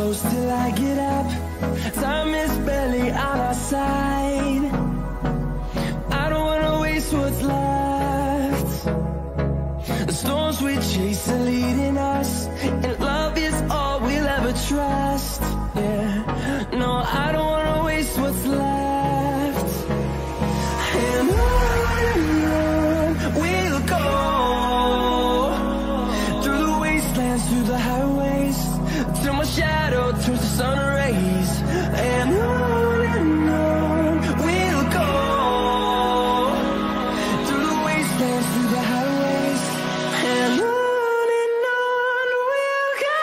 close till I get up. Time is barely on our side. I don't wanna waste what's left. The storms we chase are leading us, and love is all we'll ever trust. Yeah, no, I don't wanna waste what's left. And on we'll go, through the wastelands, through the highways, till my shadow turns to sun rays. And on we'll go, through the wastelands, through the highways, and on we'll go.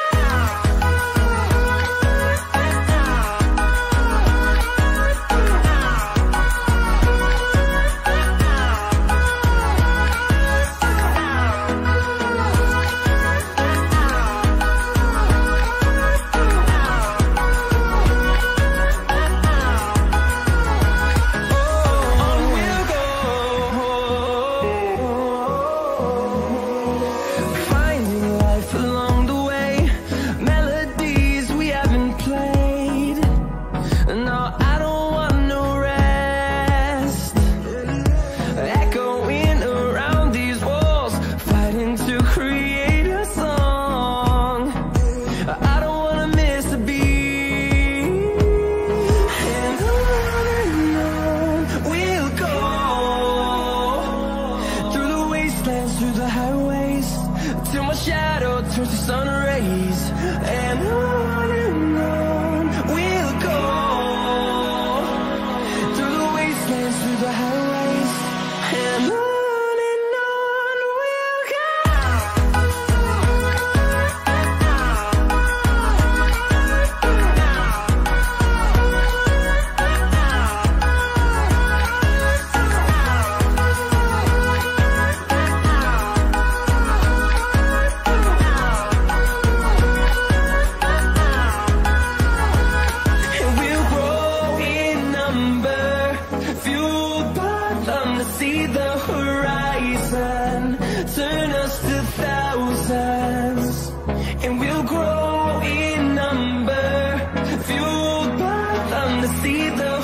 Through the highways, till my shadow turns to sun rays. And on we'll go, through the wastelands, through the highways, and on we'll go. See the horizon, turn us to thousands, and we'll grow in number, fueled by them to see the